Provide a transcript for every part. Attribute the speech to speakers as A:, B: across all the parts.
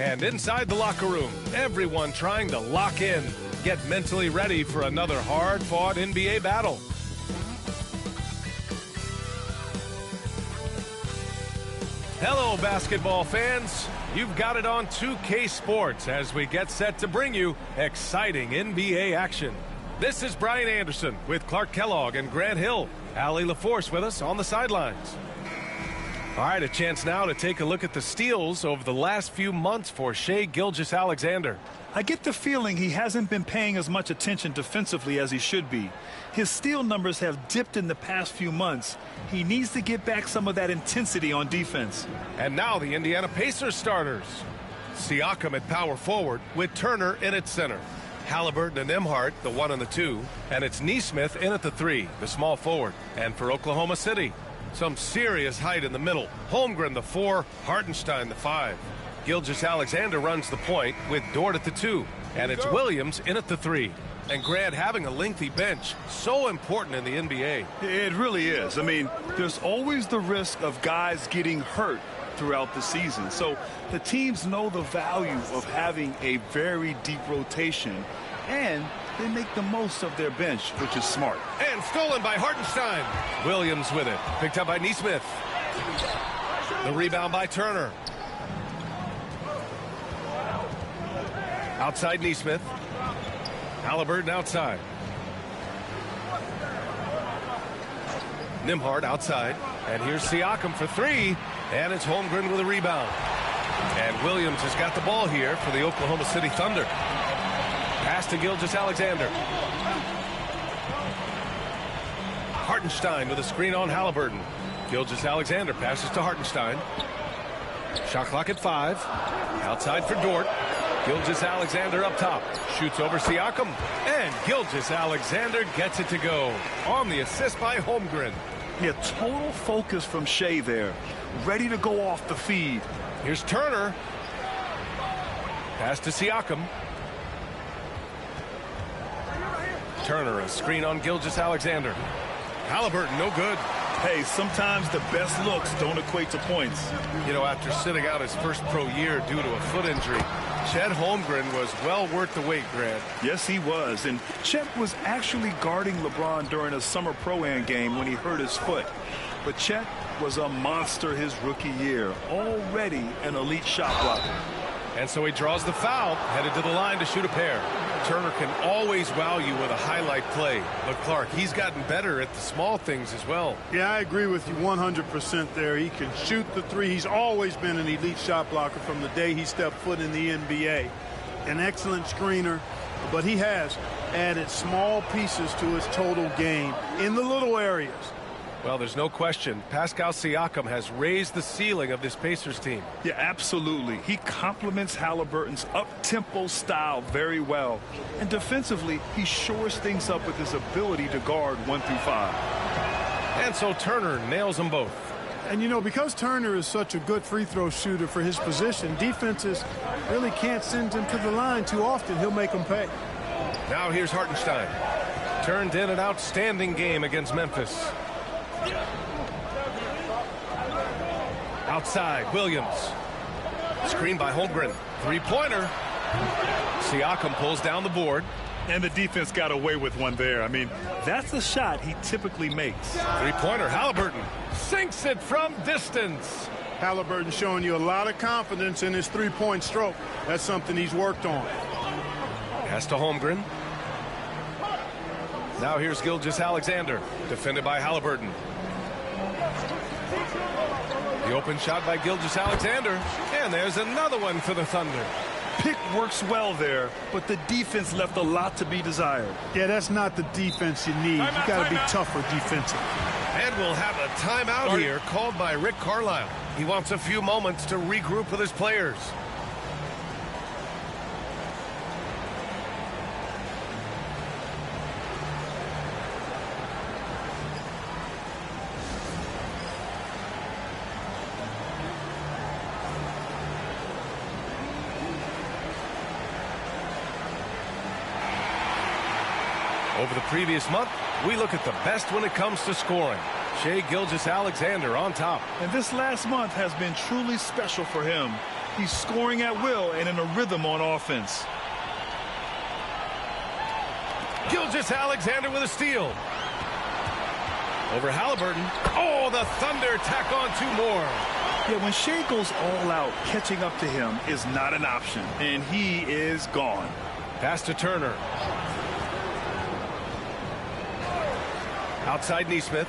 A: And inside the locker room, everyone trying to lock in, get mentally ready for another hard-fought NBA battle. Hello, basketball fans. You've got it on 2K Sports as we get set to bring you exciting NBA action. This is Brian Anderson with Clark Kellogg and Grant Hill. Allie LaForce with us on the sidelines. All right, a chance now to take a look at the steals over the last few months for Shai Gilgeous-Alexander.
B: I get the feeling he hasn't been paying as much attention defensively as he should be. His steal numbers have dipped in the past few months. He needs to get back some of that intensity on defense.
A: And now the Indiana Pacers starters. Siakam at power forward with Turner in at center. Halliburton and Nembhard, the 1 and the 2. And it's Nesmith in at the 3, the small forward. And for Oklahoma City, some serious height in the middle. Holmgren, the 4, Hartenstein, the 5. Gilgeous-Alexander runs the point with Dort at the 2. And it's Williams in at the 3. And Grant, having a lengthy bench, so important in the NBA.
B: It really is. I mean, there's always the risk of guys getting hurt throughout the season. So the teams know the value of having a very deep rotation, and they make the most of their bench, which is smart.
A: And stolen by Hartenstein. Williams with it. Picked up by Nesmith. The rebound by Turner. Outside Nesmith. Halliburton outside. Nembhard outside. And here's Siakam for 3. And it's Holmgren with a rebound. And Williams has got the ball here for the Oklahoma City Thunder. Pass to Gilgeous-Alexander. Hartenstein with a screen on Halliburton. Gilgeous-Alexander passes to Hartenstein. Shot clock at 5. Outside for Dort. Gilgeous-Alexander up top. Shoots over Siakam. And Gilgeous-Alexander gets it to go. On the assist by Holmgren.
B: Yeah, total focus from Shai there. Ready to go off the feed.
A: Here's Turner. Pass to Siakam. Turner, a screen on Gilgeous-Alexander. Halliburton, no good.
B: Hey, sometimes the best looks don't equate to points.
A: You know, after sitting out his first pro year due to a foot injury, Chet Holmgren was well worth the wait, Grant.
B: Yes, he was. And Chet was actually guarding LeBron during a summer Pro-Am game when he hurt his foot. But Chet was a monster his rookie year, already an elite shot blocker.
A: And so he draws the foul, headed to the line to shoot a pair. Turner can always wow you with a highlight play. But Clark, he's gotten better at the small things as well.
C: Yeah, I agree with you 100% there. He can shoot the 3. He's always been an elite shot blocker from the day he stepped foot in the NBA. An excellent screener, but he has added small pieces to his total game in the little areas.
A: Well, there's no question. Pascal Siakam has raised the ceiling of this Pacers team.
B: Yeah, absolutely. He complements Halliburton's up-tempo style very well. And defensively, he shores things up with his ability to guard 1 through 5.
A: And so Turner nails them both.
C: And, you know, because Turner is such a good free throw shooter for his position, defenses really can't send him to the line too often. He'll make them pay.
A: Now here's Hartenstein. Turned in an outstanding game against Memphis. Outside, Williams. Screen by Holmgren. Three-pointer. Siakam pulls down the board.
B: And the defense got away with one there. I mean, that's a shot he typically makes.
A: Three-pointer, Halliburton. Sinks it from distance.
C: Halliburton showing you a lot of confidence in his three-point stroke. That's something he's worked on.
A: Pass to Holmgren. Now here's Gilgeous-Alexander. Defended by Halliburton. The open shot by Gilgeous-Alexander. And there's another one for the Thunder.
B: Pick works well there, but the defense left a lot to be desired.
C: Yeah, that's not the defense you need. You got to be tougher defensively.
A: And we'll have a timeout here called by Rick Carlisle. He wants a few moments to regroup with his players. Over the previous month, we look at the best when it comes to scoring. Shai Gilgeous-Alexander on top.
B: And this last month has been truly special for him. He's scoring at will and in a rhythm on offense.
A: Gilgeous-Alexander with a steal. Over Halliburton. Oh, the Thunder tack on 2 more.
B: Yeah, when Shea goes all out, catching up to him is not an option, and he is gone.
A: Pass to Turner. Outside Neesmith.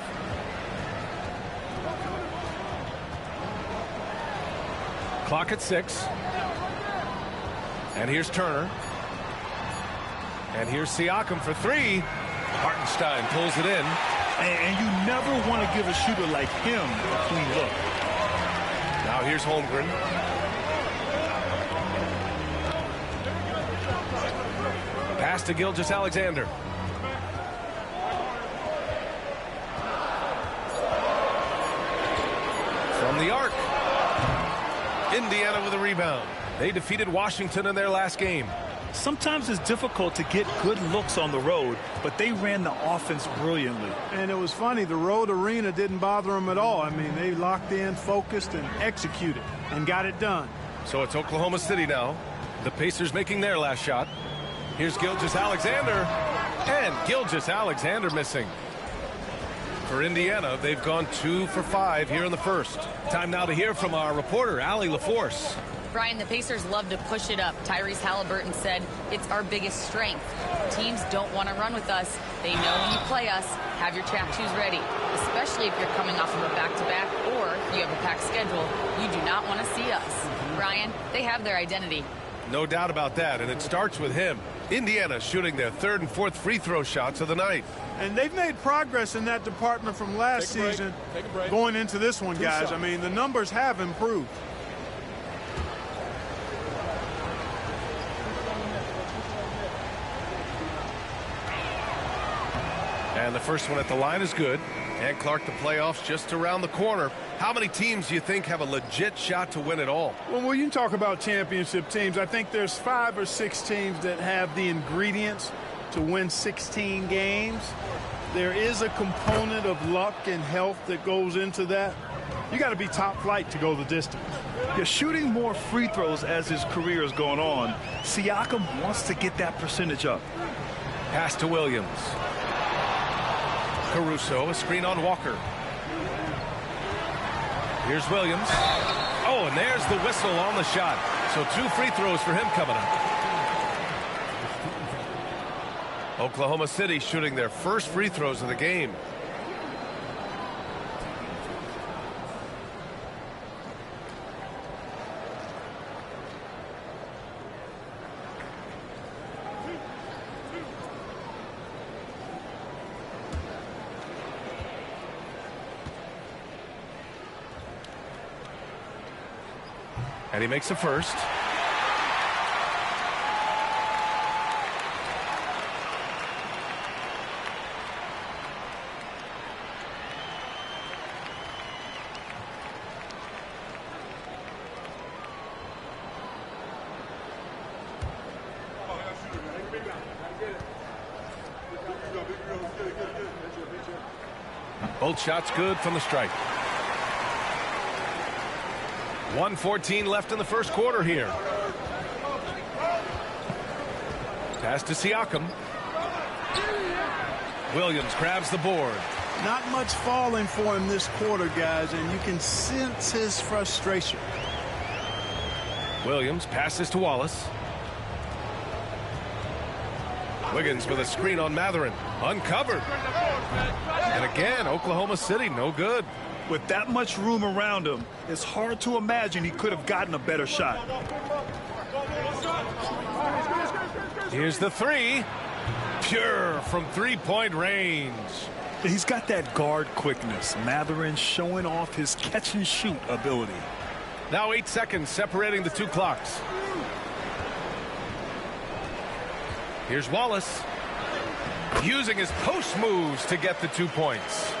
A: Clock at 6. And here's Turner. And here's Siakam for 3. Hartenstein pulls it in.
B: And you never want to give a shooter like him a clean look.
A: Now here's Holmgren. Pass to Gilgeous-Alexander. From the arc. Indiana with a rebound. They defeated Washington in their last game.
B: Sometimes it's difficult to get good looks on the road, but they ran the offense brilliantly.
C: And it was funny, the road arena didn't bother them at all. I mean, they locked in, focused, and executed, and got it done.
A: So it's Oklahoma City now. The Pacers making their last shot. Here's Gilgeous-Alexander. And Gilgeous-Alexander missing. For Indiana, they've gone 2 for 5 here in the first. Time now to hear from our reporter, Allie LaForce.
D: Brian, the Pacers love to push it up. Tyrese Halliburton said it's our biggest strength. Teams don't want to run with us. They know when you play us, have your track shoes ready, especially if you're coming off of a back-to-back or you have a packed schedule. You do not want to see us. Brian, they have their identity.
A: No doubt about that, and it starts with him. Indiana shooting their 3rd and 4th free throw shots of the night.
C: And they've made progress in that department from last season going into this one, guys. I mean, the numbers have improved.
A: And the first one at the line is good. And Clark, the playoffs just around the corner. How many teams do you think have a legit shot to win it all?
C: Well, you talk about championship teams. I think there's 5 or 6 teams that have the ingredients to win 16 games. There is a component of luck and health that goes into that. You got to be top flight to go the distance.
B: Yeah, shooting more free throws as his career is going on, Siakam wants to get that percentage up.
A: Pass to Williams. Caruso, a screen on Walker. Here's Williams. Oh, and there's the whistle on the shot. So 2 free throws for him coming up. Oklahoma City shooting their first free throws of the game. And he makes the first. Both shots good from the stripe. 1:14 left in the first quarter here. Pass to Siakam. Williams grabs the board.
C: Not much falling for him this quarter, guys, and you can sense his frustration.
A: Williams passes to Wallace. Wiggins with a screen on Matherin. Uncovered. And again, Oklahoma City, no good.
B: With that much room around him, it's hard to imagine he could have gotten a better shot.
A: Here's the 3. Pure from 3-point range.
B: He's got that guard quickness. Matherin showing off his catch-and-shoot ability.
A: Now 8 seconds separating the 2 clocks. Here's Wallace. Using his post moves to get the 2 points.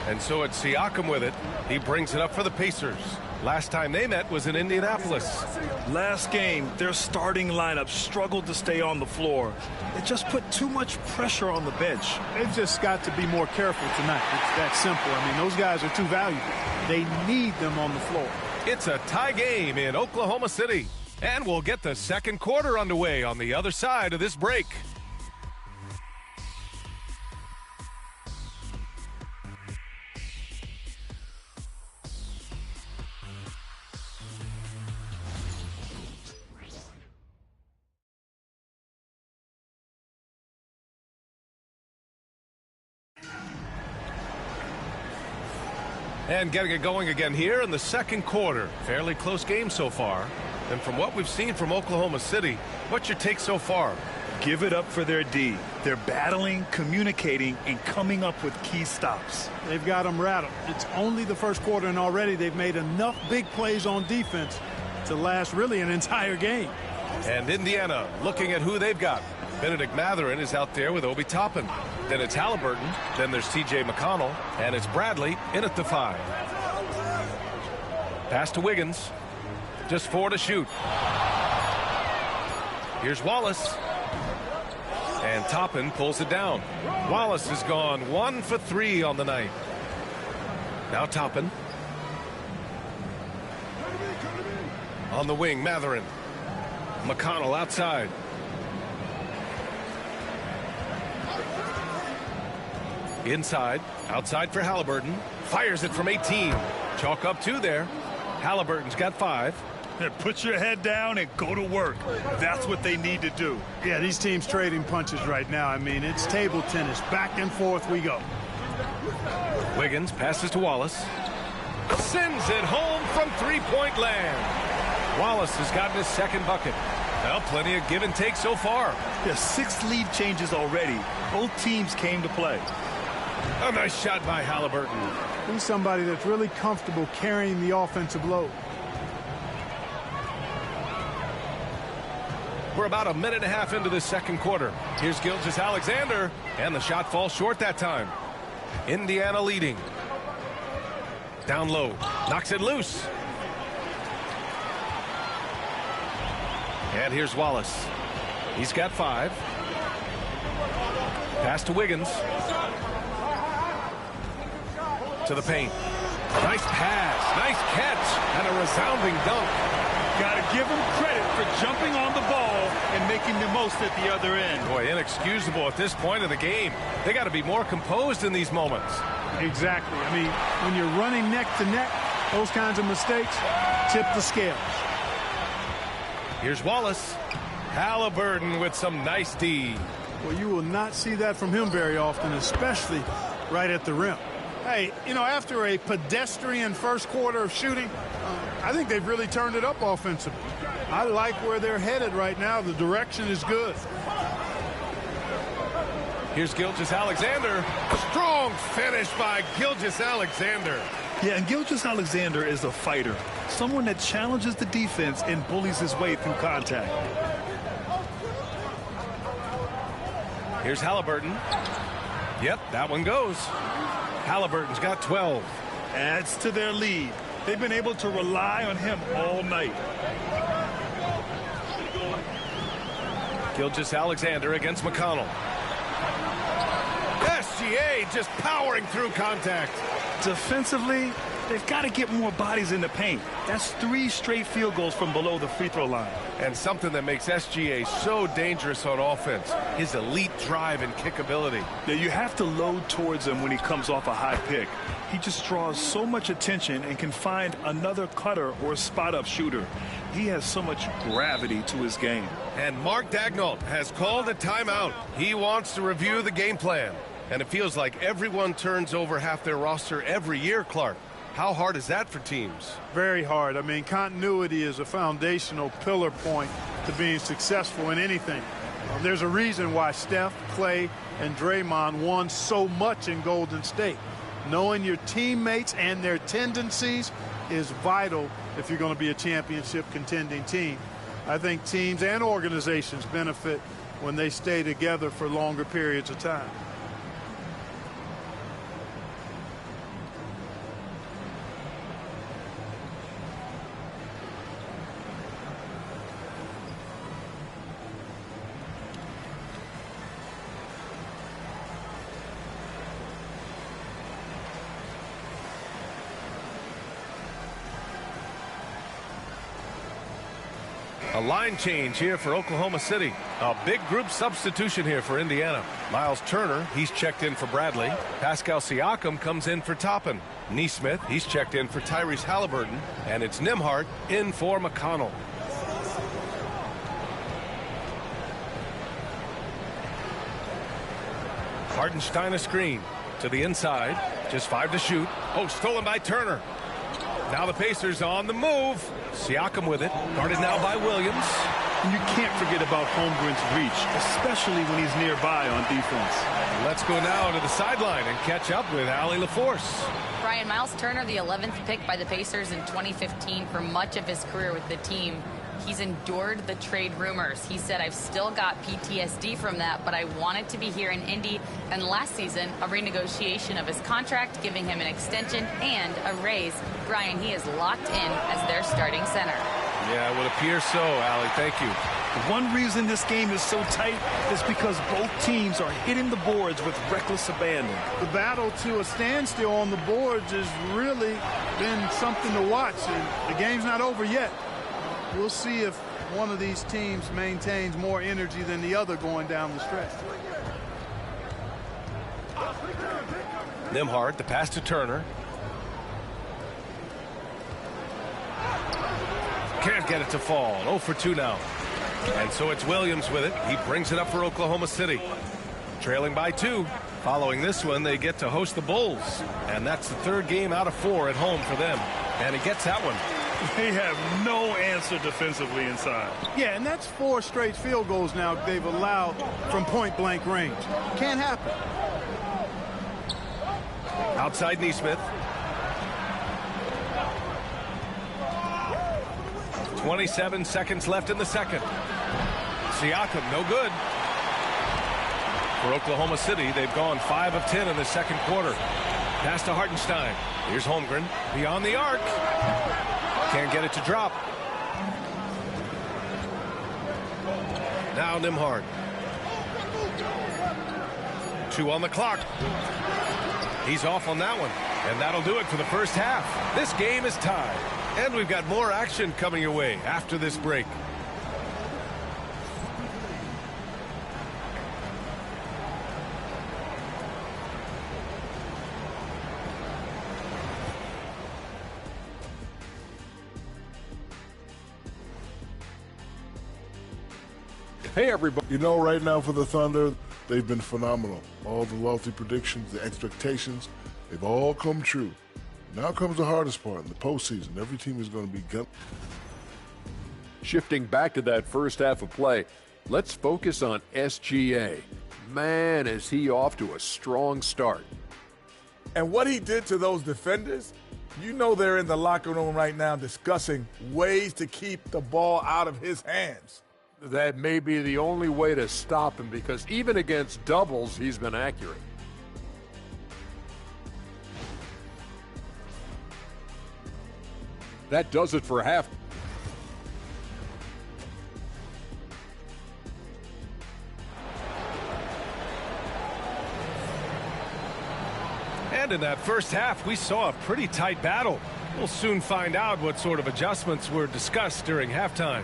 A: And so it's Siakam with it. He brings it up for the Pacers. Last time they met was in Indianapolis.
B: Last game, their starting lineup struggled to stay on the floor. It just put too much pressure on the bench.
C: They've just got to be more careful tonight. It's that simple. I mean, those guys are too valuable. They need them on the floor.
A: It's a tie game in Oklahoma City. And we'll get the second quarter underway on the other side of this break. And getting it going again here in the second quarter. Fairly close game so far. And from what we've seen from Oklahoma City, what's your take so far?
B: Give it up for their D. They're battling, communicating, and coming up with key stops.
C: They've got them rattled. It's only the first quarter, and already they've made enough big plays on defense to last really an entire game.
A: And Indiana looking at who they've got. Benedict Mathurin is out there with Obi Toppin. Then it's Halliburton. Then there's T.J. McConnell. And it's Bradley in at the 5. Pass to Wiggins. Just 4 to shoot. Here's Wallace. And Toppin pulls it down. Wallace has gone 1 for 3 on the night. Now Toppin. On the wing, Mathurin. McConnell outside. Inside. Outside for Halliburton. Fires it from 18. Chalk up 2 there. Halliburton's got 5.
B: Put your head down and go to work. That's what they need to do.
C: Yeah, these teams trading punches right now. I mean, it's table tennis. Back and forth we go.
A: Wiggins passes to Wallace. Sends it home from three-point land. Wallace has gotten his second bucket. Well, plenty of give and take so far.
B: There's 6 lead changes already. Both teams came to play.
A: A nice shot by Halliburton.
C: He's somebody that's really comfortable carrying the offensive load.
A: We're about a minute and a half into the second quarter. Here's Gilgeous-Alexander, and the shot falls short that time. Indiana leading. Down low. Knocks it loose. And here's Wallace. He's got 5. Pass to Wiggins. To the paint. Nice pass. Nice catch. And a resounding dunk.
B: Got to give him credit for jumping on the ball and making the most at the other end.
A: Boy, inexcusable at this point of the game. They got to be more composed in these moments.
C: Exactly. I mean, when you're running neck to neck, those kinds of mistakes tip the scales.
A: Here's Wallace. Halliburton with some nice D.
C: Well, you will not see that from him very often, especially right at the rim. Hey, you know, after a pedestrian first quarter of shooting, I think they've really turned it up offensively. I like where they're headed right now. The direction is good.
A: Here's Gilgeous-Alexander. Strong finish by Gilgeous-Alexander.
B: Yeah, and Gilgeous-Alexander is a fighter. Someone that challenges the defense and bullies his way through contact.
A: Here's Halliburton. Yep, that one goes. Halliburton's got 12.
B: Adds to their lead. They've been able to rely on him all night.
A: Gilgeous-Alexander against McConnell. SGA just powering through contact.
B: Defensively, they've got to get more bodies in the paint. That's 3 straight field goals from below the free throw line.
A: And something that makes SGA so dangerous on offense, his elite drive and kickability.
B: Now, you have to load towards him when he comes off a high pick. He just draws so much attention and can find another cutter or spot-up shooter. He has so much gravity to his game.
A: And Mark Daigneault has called a timeout. He wants to review the game plan. And it feels like everyone turns over half their roster every year, Clark. How hard is that for teams?
C: Very hard. I mean, continuity is a foundational pillar point to being successful in anything. There's a reason why Steph, Clay, and Draymond won so much in Golden State. Knowing your teammates and their tendencies is vital if you're going to be a championship contending team. I think teams and organizations benefit when they stay together for longer periods of time.
A: A line change here for Oklahoma City. A big group substitution here for Indiana. Miles Turner, he's checked in for Bradley. Pascal Siakam comes in for Toppin. Neesmith, he's checked in for Tyrese Halliburton. And it's Nembhard in for McConnell. Hartenstein a screen to the inside. Just 5 to shoot. Oh, stolen by Turner. Now the Pacers on the move. Siakam with it. Guarded now by Williams.
B: And you can't forget about Holmgren's reach, especially when he's nearby on defense.
A: Let's go now to the sideline and catch up with Allie LaForce.
D: Brian, Miles Turner, the 11th pick by the Pacers in 2015 for much of his career with the team. He's endured the trade rumors. He said, I've still got PTSD from that, but I wanted to be here in Indy. And last season, a renegotiation of his contract, giving him an extension and a raise. Brian, he is locked in as their starting center.
A: Yeah, it would appear so, Allie. Thank you.
B: One reason this game is so tight is because both teams are hitting the boards with reckless abandon.
C: The battle to a standstill on the boards has really been something to watch, and the game's not over yet. We'll see if one of these teams maintains more energy than the other going down the stretch.
A: Nembhard, the pass to Turner. Can't get it to fall. 0 for 2 now. And so it's Williams with it. He brings it up for Oklahoma City. Trailing by 2. Following this one, they get to host the Bulls. And that's the 3rd game out of 4 at home for them. And he gets that one.
B: They have no answer defensively inside.
C: Yeah, and that's 4 straight field goals now they've allowed from point-blank range. Can't happen.
A: Outside Neesmith. 27 seconds left in the second. Siakam, no good. For Oklahoma City, they've gone 5 of 10 in the second quarter. Pass to Hartenstein. Here's Holmgren. Beyond the arc. Can't get it to drop. Now Nembhard. 2 on the clock. He's off on that one. And that'll do it for the first half. This game is tied. And we've got more action coming your way after this break.
E: Hey, everybody. You know, right now for the Thunder, they've been phenomenal. All the lofty predictions, the expectations, they've all come true. Now comes the hardest part in the postseason. Every team is going to be gun.
F: Shifting back to that first half of play, let's focus on SGA. Man, is he off to a strong start.
G: And what he did to those defenders, you know they're in the locker room right now discussing ways to keep the ball out of his hands.
F: That may be the only way to stop him, because even against doubles, he's been accurate. That does it for half.
A: And in that first half, we saw a pretty tight battle. We'll soon find out what sort of adjustments were discussed during halftime.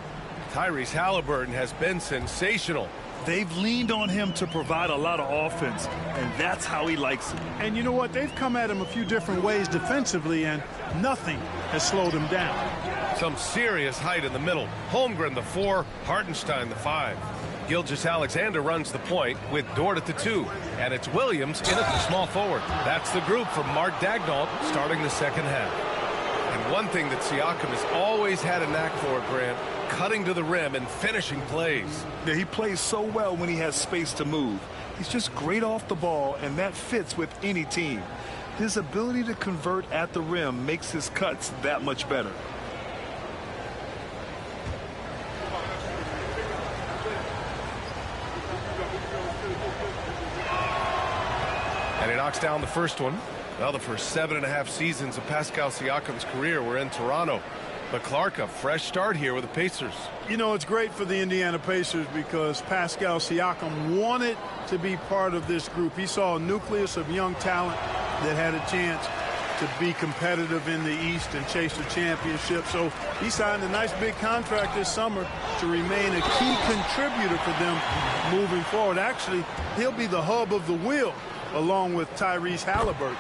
A: Tyrese Halliburton has been sensational.
B: They've leaned on him to provide a lot of offense, and that's how he likes it.
C: And you know what? They've come at him a few different ways defensively, and nothing has slowed him down.
A: Some serious height in the middle. Holmgren, the 4, Hartenstein, the 5. Gilgeous-Alexander runs the point with Dort at the 2. And it's Williams in at the small forward. That's the group from Mark Daigneault starting the second half. And one thing that Siakam has always had a knack for, Grant, cutting to the rim and finishing plays.
B: Yeah, he plays so well when he has space to move. He's just great off the ball, and that fits with any team. His ability to convert at the rim makes his cuts that much better.
A: And he knocks down the first one. Well, the first 7.5 seasons of Pascal Siakam's career were in Toronto. But Clark, a fresh start here with the Pacers.
C: You know, it's great for the Indiana Pacers because Pascal Siakam wanted to be part of this group. He saw a nucleus of young talent that had a chance to be competitive in the East and chase a championship. So he signed a nice big contract this summer to remain a key contributor for them moving forward. Actually, he'll be the hub of the wheel along with Tyrese Halliburton.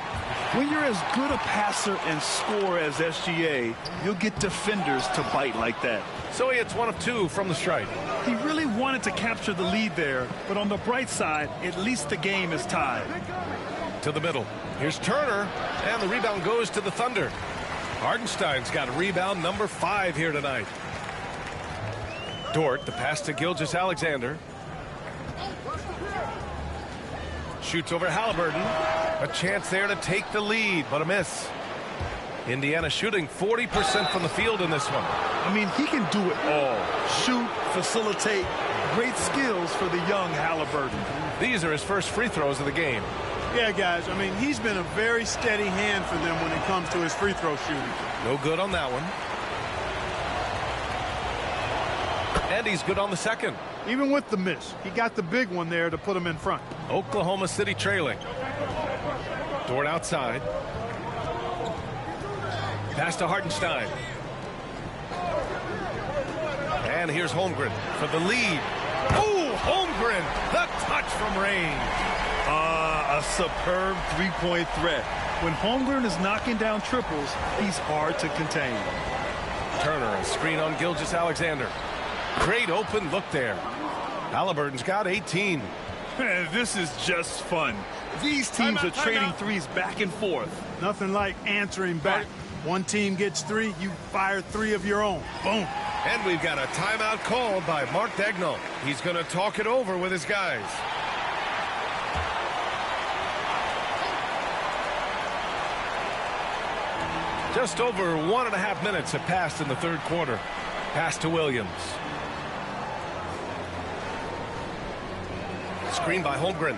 B: When you're as good a passer and scorer as SGA, you'll get defenders to bite like that.
A: So he hits 1 of 2 from the stripe.
B: He really wanted to capture the lead there, but on the bright side, at least the game is tied.
A: To the middle. Here's Turner, and the rebound goes to the Thunder. Hartenstein's got rebound number 5 here tonight. Dort, the pass to Gilgeous-Alexander. Shoots over Halliburton. A chance there to take the lead, but a miss. Indiana shooting 40% from the field in this one.
B: I mean, he can do it all. Shoot, facilitate, great skills for the young Halliburton.
A: These are his first free throws of the game.
C: Yeah, guys, I mean, he's been a very steady hand for them when it comes to his free throw shooting.
A: No good on that one. And he's good on the second.
C: Even with the miss, he got the big one there to put him in front.
A: Oklahoma City trailing. Dort outside. Pass to Hartenstein. And here's Holmgren for the lead. Oh, Holmgren, the touch from range.
B: A superb three-point threat. When Holmgren is knocking down triples, he's hard to contain.
A: Turner, a screen on Gilgeous-Alexander. Great open look there. Halliburton's got 18.
B: This is just fun. These teams are trading threes back and forth.
C: Nothing like answering back. One team gets 3, you fire 3 of your own. Boom.
A: And we've got a timeout called by Mark Daigneault. He's going to talk it over with his guys. Just over 1.5 minutes have passed in the third quarter. Pass to Williams. Screen by Holmgren.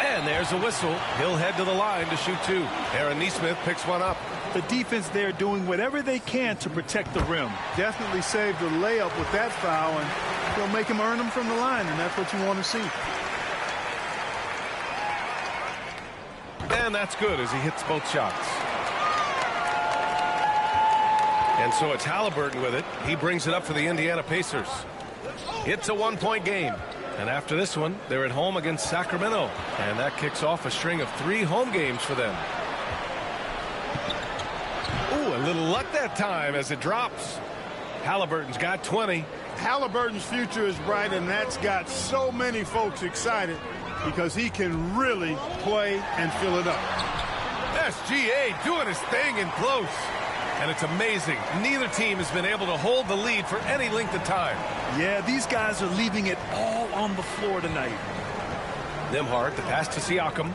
A: And there's a whistle. He'll head to the line to shoot 2. Aaron Nesmith picks one up.
B: The defense there doing whatever they can to protect the rim.
C: Definitely saved the layup with that foul, and he'll make him earn them from the line, and that's what you want to see.
A: And that's good as he hits both shots. And so it's Halliburton with it. He brings it up for the Indiana Pacers. It's a 1-point game. And after this one, they're at home against Sacramento. And that kicks off a string of 3 home games for them. Ooh, a little luck that time as it drops. Halliburton's got 20.
C: Halliburton's future is bright, and that's got so many folks excited because he can really play and fill it up.
A: SGA doing his thing in close. And it's amazing. Neither team has been able to hold the lead for any length of time.
B: Yeah, these guys are leaving it all on the floor tonight.
A: Nembhard, the pass to Siakam.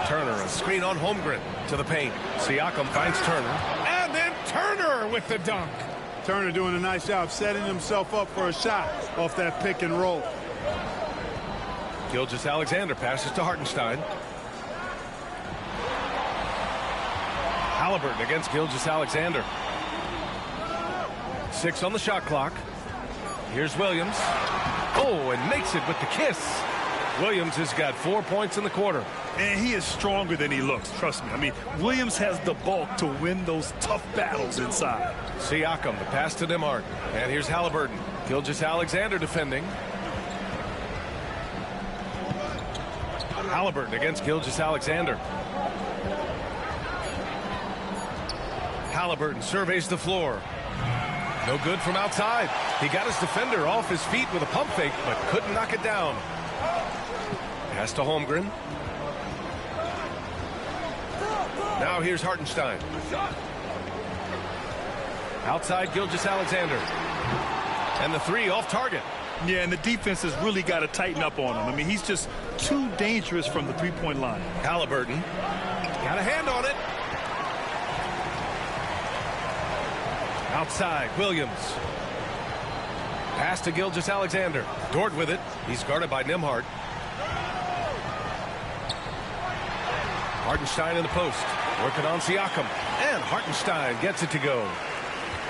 A: Turner, a screen on Holmgren to the paint. Siakam finds Turner. And then Turner with the dunk.
C: Turner doing a nice job setting himself up for a shot off that pick and roll.
A: Gilgeous-Alexander passes to Hartenstein. Halliburton against Gilgeous-Alexander. 6 on the shot clock. Here's Williams. Oh, and makes it with the kiss. Williams has got 4 points in the quarter.
B: And he is stronger than he looks, trust me. I mean, Williams has the bulk to win those tough battles inside.
A: Siakam, the pass to Nembhard. And here's Halliburton. Gilgeous-Alexander defending. Halliburton against Gilgeous-Alexander. Halliburton surveys the floor. No good from outside. He got his defender off his feet with a pump fake, but couldn't knock it down. Pass to Holmgren. Now here's Hartenstein. Outside Gilgeous-Alexander. And the 3 off target.
B: Yeah, and the defense has really got to tighten up on him. I mean, he's just too dangerous from the three-point line.
A: Halliburton got a hand on it. Outside, Williams. Pass to Gilgeous-Alexander. Dort with it. He's guarded by Nembhard. Hartenstein in the post. Working on Siakam. And Hartenstein gets it to go.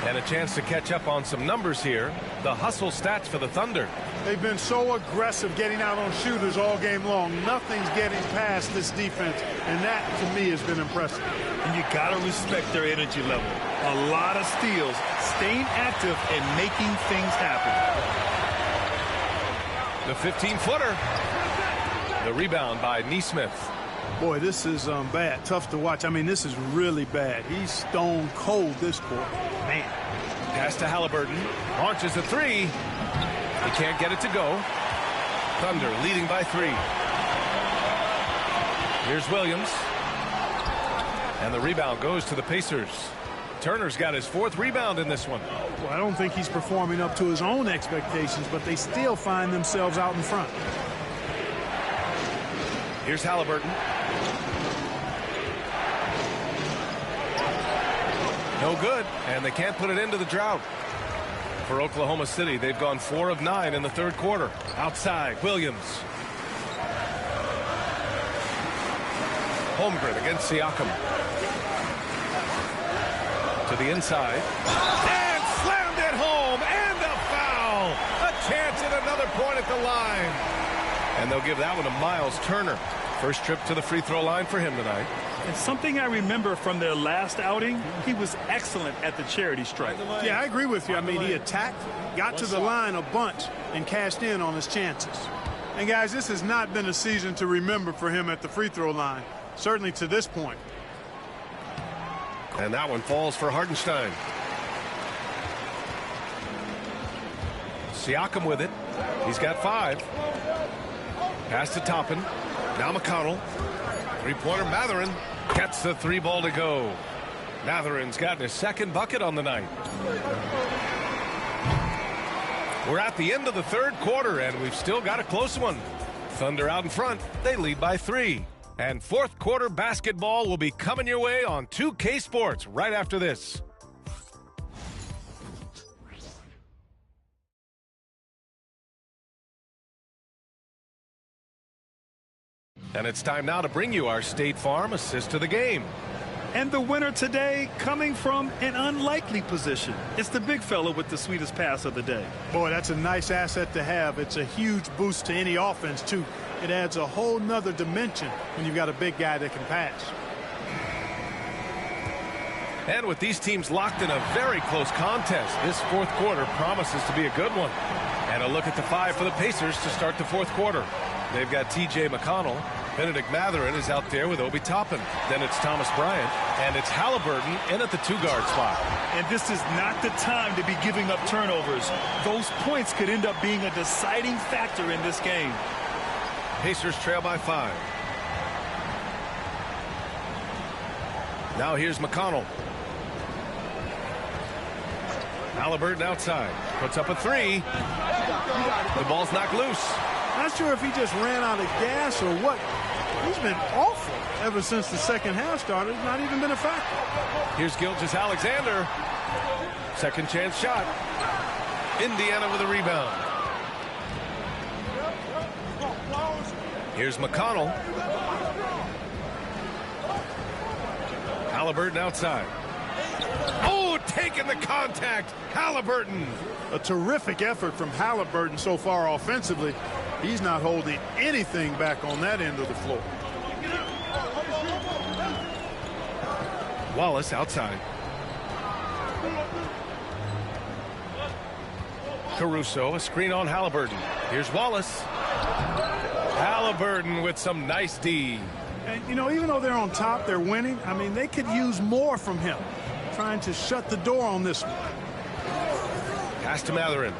A: And a chance to catch up on some numbers here. The hustle stats for the Thunder.
C: They've been so aggressive getting out on shooters all game long. Nothing's getting past this defense, and that, to me, has been impressive.
B: And you got to respect their energy level. A lot of steals, staying active and making things happen.
A: The 15-footer. The rebound by Neesmith.
C: Boy, this is bad. Tough to watch. I mean, this is really bad. He's stone cold this quarter. Man.
A: Pass to Halliburton. Launches a three. He can't get it to go. Thunder leading by 3. Here's Williams. And the rebound goes to the Pacers. Turner's got his 4th rebound in this one.
C: Well, I don't think he's performing up to his own expectations, but they still find themselves out in front.
A: Here's Halliburton. No good, and they can't put it into the drought. For Oklahoma City, they've gone 4 of 9 in the 3rd quarter. Outside, Williams. Holmgren against Siakam. To the inside. And slammed it home, and a foul. A chance at another point at the line. And they'll give that one to Miles Turner. First trip to the free throw line for him tonight.
B: And something I remember from their last outing, he was excellent at the charity stripe.
C: Yeah, I agree with you. I mean, he attacked, got to the line a bunch, and cashed in on his chances. And, guys, this has not been a season to remember for him at the free throw line, certainly to this point.
A: And that one falls for Hartenstein. Siakam with it. He's got 5. Pass to Toppin. Now McConnell. Three-pointer Matherin gets the 3 ball to go. Matherin's gotten his 2nd bucket on the night. We're at the end of the 3rd quarter, and we've still got a close one. Thunder out in front. They lead by 3. And 4th quarter basketball will be coming your way on 2K Sports right after this. And it's time now to bring you our State Farm assist to the game.
B: And the winner today coming from an unlikely position. It's the big fella with the sweetest pass of the day.
C: Boy, that's a nice asset to have. It's a huge boost to any offense, too. It adds a whole nother dimension when you've got a big guy that can pass.
A: And with these teams locked in a very close contest, this 4th quarter promises to be a good one. And a look at the 5 for the Pacers to start the 4th quarter. They've got T.J. McConnell. Benedict Matherin is out there with Obi Toppin. Then it's Thomas Bryant, and it's Halliburton in at the 2-guard spot.
B: And this is not the time to be giving up turnovers. Those points could end up being a deciding factor in this game.
A: Pacers trail by 5. Now here's McConnell. Halliburton outside. Puts up a 3. The ball's knocked loose.
C: Not sure if he just ran out of gas or what. He's been awful ever since the 2nd half started. It's not even been a factor.
A: Here's Gilgeous-Alexander. 2nd chance shot. Indiana with a rebound. Here's McConnell. Halliburton outside. Oh, taking the contact. Halliburton.
C: A terrific effort from Halliburton so far offensively. He's not holding anything back on that end of the floor.
A: Wallace outside. Caruso, a screen on Halliburton. Here's Wallace. Halliburton with some nice D.
C: And, you know, even though they're on top, they're winning. I mean, they could use more from him. Trying to shut the door on this one.
A: Pass to Matherin.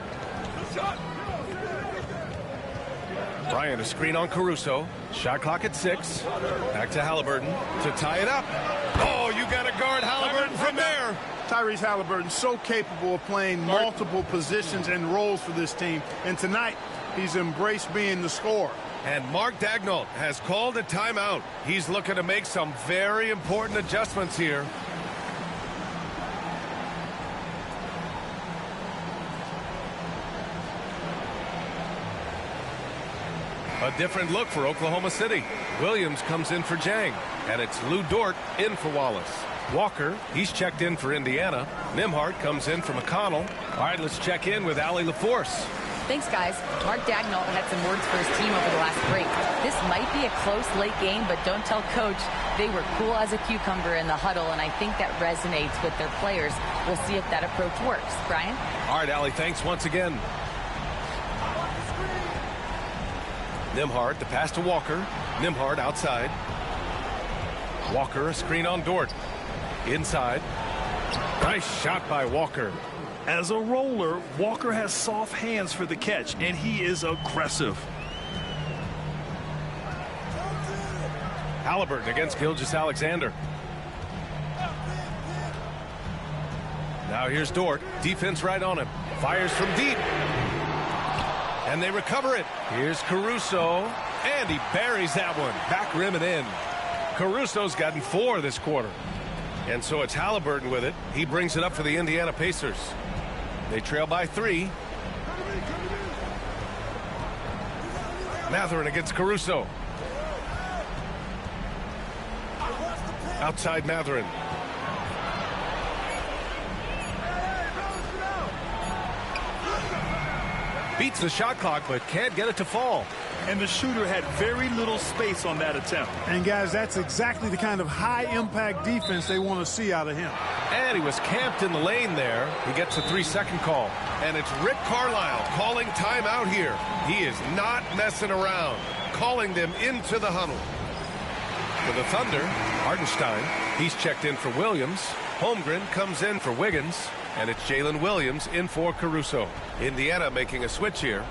A: Bryant, a screen on Caruso. Shot clock at 6. Back to Halliburton to tie it up. Oh, you got to guard Halliburton from there.
C: Tyrese Halliburton so capable of playing multiple positions and roles for this team. And tonight, he's embraced being the scorer.
A: And Mark Daigneault has called a timeout. He's looking to make some very important adjustments here. A different look for Oklahoma City. Williams comes in for Jang, and it's Lou Dort in for Wallace. Walker, he's checked in for Indiana. Nembhard comes in for McConnell. All right, let's check in with Allie LaForce.
D: Thanks, guys. Mark Dagnall had some words for his team over the last break. This might be a close late game, but don't tell Coach. They were cool as a cucumber in the huddle, and I think that resonates with their players. We'll see if that approach works. Brian?
A: All right, Allie, thanks once again. Nembhard, the pass to Walker. Nembhard outside. Walker, a screen on Dort. Inside. Nice shot by Walker.
B: As a roller, Walker has soft hands for the catch, and he is aggressive.
A: Halliburton against Gilgeous-Alexander. Now here's Dort. Defense right on him. Fires from deep. And they recover it. Here's Caruso. And he buries that one. Back rim and in. Caruso's gotten 4 this quarter. And so it's Halliburton with it. He brings it up for the Indiana Pacers. They trail by 3. Mathurin against Caruso. Outside Mathurin. Beats the shot clock, but can't get it to fall.
B: And the shooter had very little space on that attempt.
C: And, guys, that's exactly the kind of high-impact defense they want to see out of him.
A: And he was camped in the lane there. He gets a 3-second call. And it's Rick Carlisle calling timeout here. He is not messing around, calling them into the huddle. For the Thunder, Hartenstein, he's checked in for Williams. Holmgren comes in for Wiggins. And it's Jalen Williams in for Caruso. Indiana making a switch here.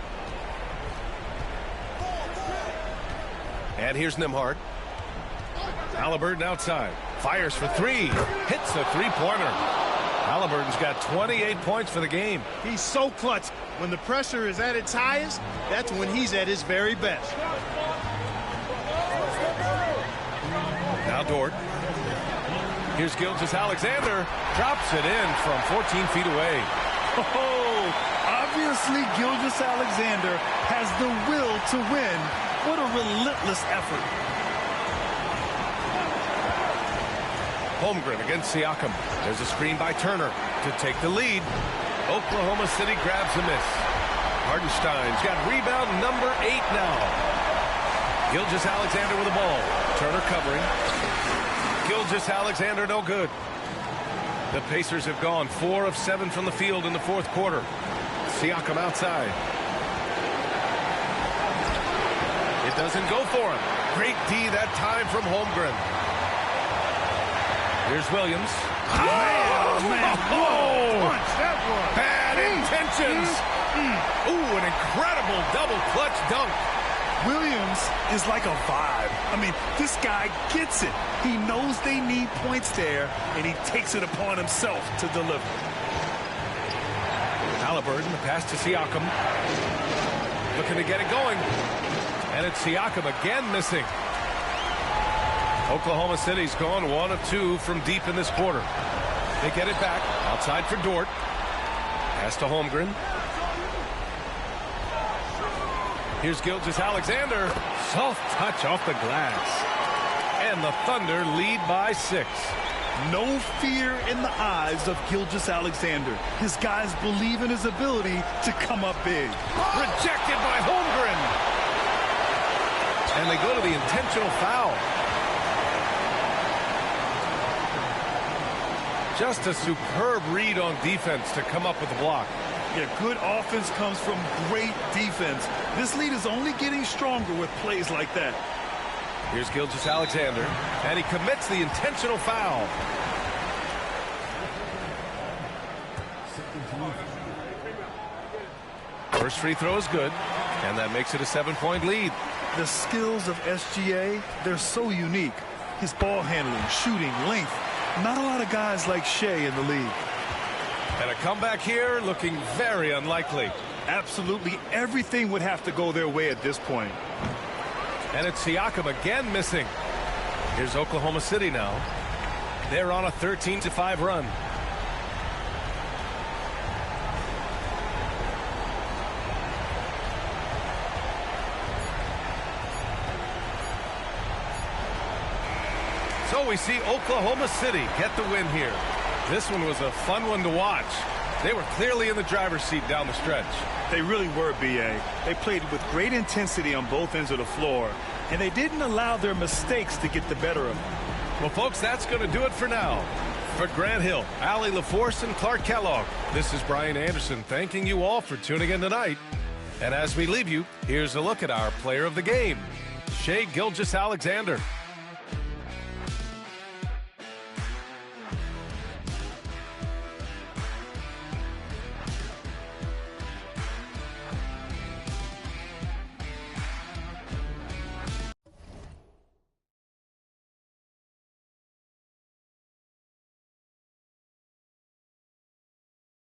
A: And here's Nembhard. Halliburton outside. Fires for 3. Hits the three-pointer. Halliburton's got 28 points for the game.
C: He's so clutch. When the pressure is at its highest, that's when he's at his very best.
A: Now Dort. Here's Gilgeous-Alexander. Drops it in from 14 feet away.
B: Oh, obviously Gilgeous-Alexander has the will to win. What a relentless effort.
A: Holmgren against Siakam. There's a screen by Turner to take the lead. Oklahoma City grabs a miss. Hartenstein's got rebound number 8 now. Gilgeous-Alexander with the ball. Turner covering. Gilgeous-Alexander no good. The Pacers have gone 4 of 7 from the field in the fourth quarter. Siakam outside. It doesn't go for him. Great D that time from Holmgren. Here's Williams.
C: Man,
A: Oh!
C: punch that was.
A: Bad intentions. Ooh, an incredible double clutch dunk.
B: Williams is like a vibe. I mean, this guy gets it. He knows they need points there, and he takes it upon himself to deliver.
A: Halliburton, the pass to Siakam. Looking to get it going. And it's Siakam again missing. Oklahoma City's gone 1 of 2 from deep in this quarter. They get it back. Outside for Dort. Pass to Holmgren. Here's Gilgeous-Alexander. Soft touch off the glass. And the Thunder lead by 6.
B: No fear in the eyes of Gilgeous-Alexander. His guys believe in his ability to come up big.
A: Rejected by Holmgren. And they go to the intentional foul. Just a superb read on defense to come up with the block.
B: Yeah, good offense comes from great defense. This lead is only getting stronger with plays like that.
A: Here's Gilgeous-Alexander, and he commits the intentional foul. First free throw is good, and that makes it a 7-point lead.
B: The skills of SGA, they're so unique. His ball handling, shooting, length. Not a lot of guys like Shea in the league.
A: And a comeback here looking very unlikely.
B: Absolutely everything would have to go their way at this point.
A: And it's Siakam again missing. Here's Oklahoma City now. They're on a 13-5 run. So we see Oklahoma City get the win here. This one was a fun one to watch. They were clearly in the driver's seat down the stretch.
B: They really were, B.A. They played with great intensity on both ends of the floor, and they didn't allow their mistakes to get the better of them.
A: Well, folks, that's going to do it for now. For Grant Hill, Allie LaForce, and Clark Kellogg, this is Brian Anderson thanking you all for tuning in tonight. And as we leave you, here's a look at our player of the game, Shai Gilgeous-Alexander.